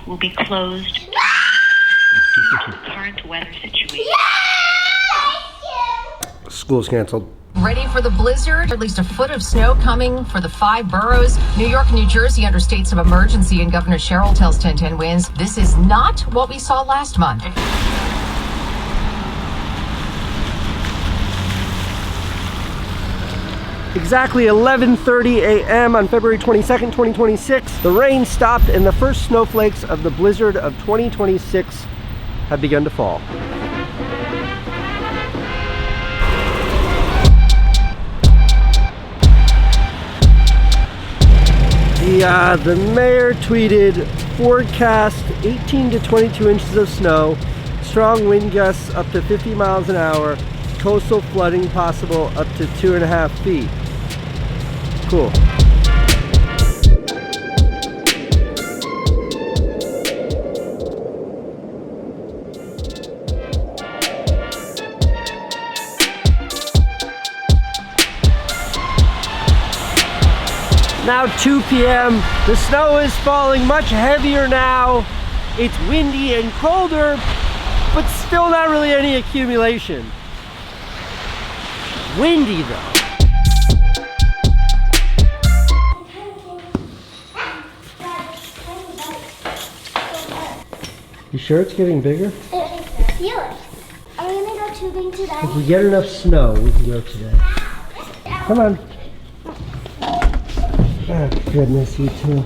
will be closed. Current weather situation. School's canceled. Ready for the blizzard? At least a foot of snow coming for the 5 boroughs. New York and New Jersey under states of emergency, and Governor Sherrill tells 1010 Winds this is not what we saw last month. Exactly 11:30 a.m. on February 22nd, 2026. The rain stopped and the first snowflakes of the blizzard of 2026 have begun to fall. The mayor tweeted, forecast 18 to 22 inches of snow, strong wind gusts up to 50 miles an hour, coastal flooding possible up to 2.5 feet. Cool. Now 2 p.m. The snow is falling much heavier now. It's windy and colder, but still not really any accumulation. Windy though. You sure it's getting bigger? I feel it. Are we gonna go tubing today? If we get enough snow, we can go today. Come on. Oh goodness, you too.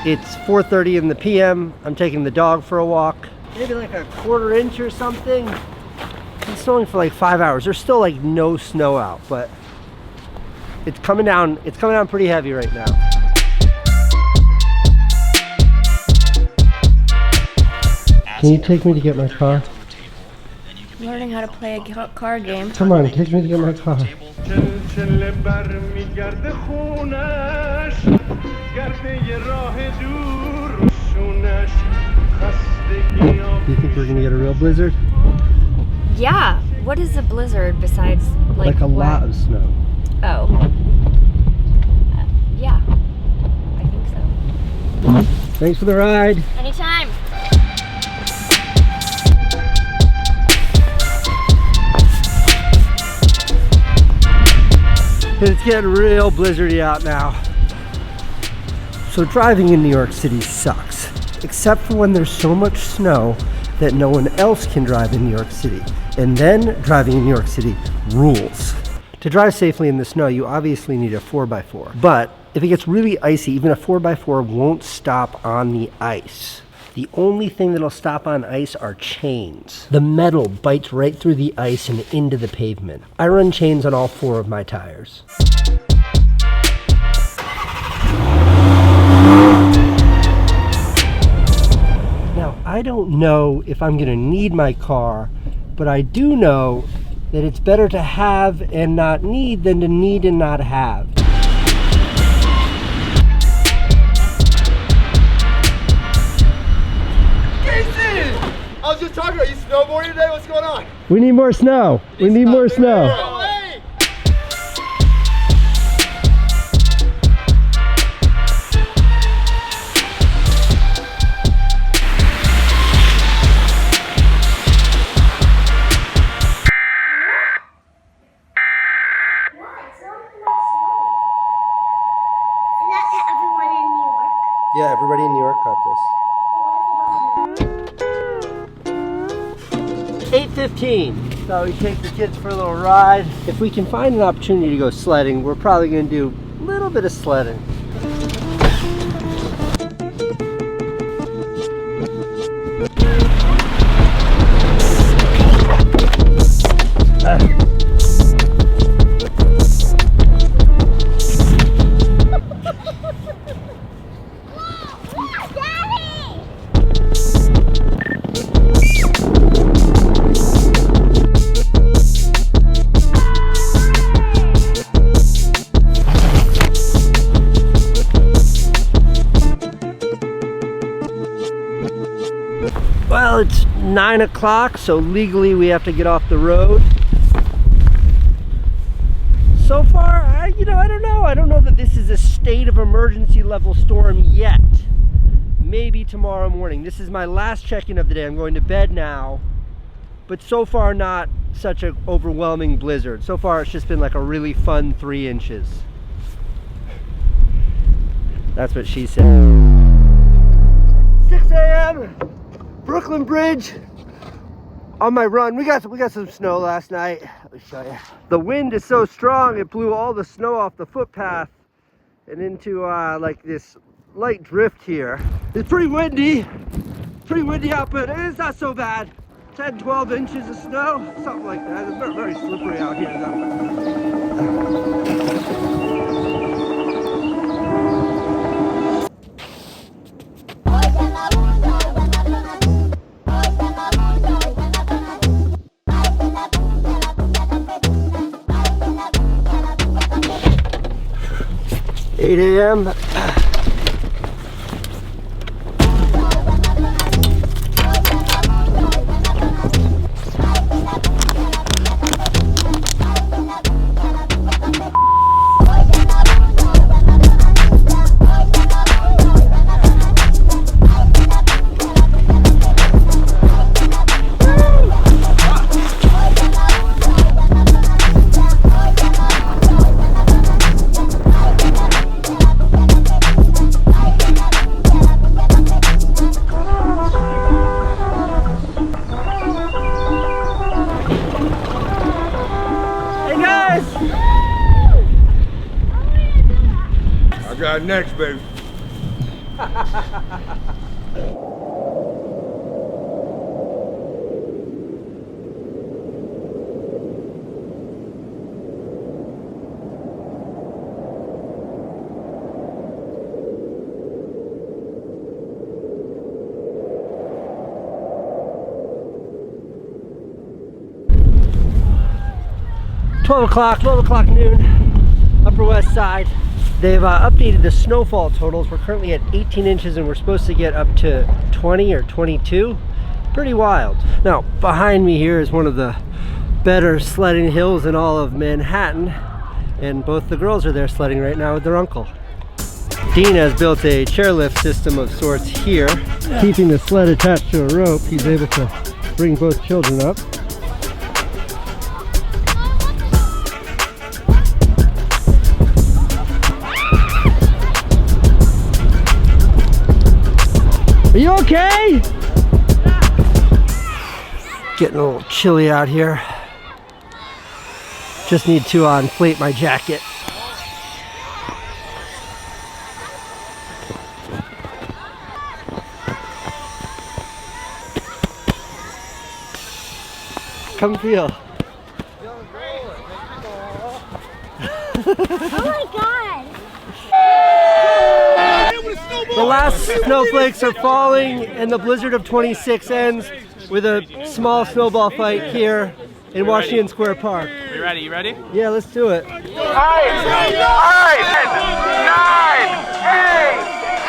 It's 4:30 in the PM. I'm taking the dog for a walk. Maybe like a 1/4 inch or something. It's snowing for like 5 hours. There's still like no snow out, but it's coming down. It's coming down pretty heavy right now. Can you take me to get my car? Learning how to play a card game. Come on, take me to get my car. Do you think we're gonna get a real blizzard? Yeah. What is a blizzard besides Like a lot of snow. Oh. Yeah. I think so. Thanks for the ride. Anytime. It's getting real blizzardy out now. So driving in New York City sucks, except for when there's so much snow that no one else can drive in New York City. And then driving in New York City rules. To drive safely in the snow, you obviously need a 4x4. But if it gets really icy, even a 4x4 won't stop on the ice. The only thing that'll stop on ice are chains. The metal bites right through the ice and into the pavement. I run chains on all 4 of my tires. Now, I don't know if I'm gonna need my car, but I do know that it's better to have and not need than to need and not have. I was just talking about you snowboarding today. What's going on? We need more snow. We need more snow. No way. Is that to everyone in New York? Yeah, everybody in New York got this. 8:15. So we take the kids for a little ride. If we can find an opportunity to go sledding, we're probably going to do a little bit of sledding. Well, it's 9 o'clock, so legally we have to get off the road. So far, I don't know. I don't know that this is a state of emergency level storm yet. Maybe tomorrow morning. This is my last check-in of the day. I'm going to bed now. But so far, not such an overwhelming blizzard. So far, it's just been like a really fun 3 inches. That's what she said. 6 a.m. Brooklyn Bridge. On my run, we got some snow last night. Let me show you. The wind is so strong, it blew all the snow off the footpath and into like this light drift here. It's pretty windy out, but it's not so bad. 10, 12 inches of snow, something like that. It's very, very slippery out here though. 8 a.m. I got next, baby. Twelve o'clock noon, Upper West Side. They've updated the snowfall totals. We're currently at 18 inches and we're supposed to get up to 20 or 22. Pretty wild. Now, behind me here is one of the better sledding hills in all of Manhattan. And both the girls are there sledding right now with their uncle. Dean has built a chairlift system of sorts here. Keeping the sled attached to a rope, he's able to bring both children up. Are you okay? Getting a little chilly out here. Just need to inflate my jacket. Come feel. Oh my god! The last snowflakes are falling and the blizzard of 26 ends with a small snowball fight here in Washington Square Park. You ready? You ready? Yeah, let's do it. 8, 9, 8,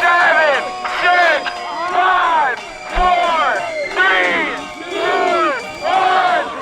7, 6, 5, 4, 3, 2, 1,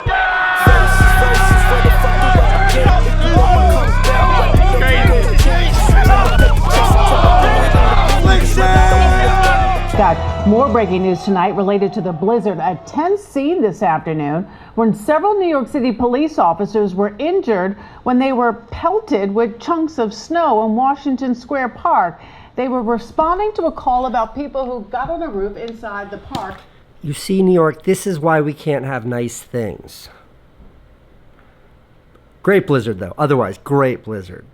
Got more breaking news tonight related to the blizzard. A tense scene this afternoon when several New York City police officers were injured when they were pelted with chunks of snow in Washington Square Park. They were responding to a call about people who got on a roof inside the park. You see, New York, this is why we can't have nice things. Great blizzard, though. Otherwise, great blizzard.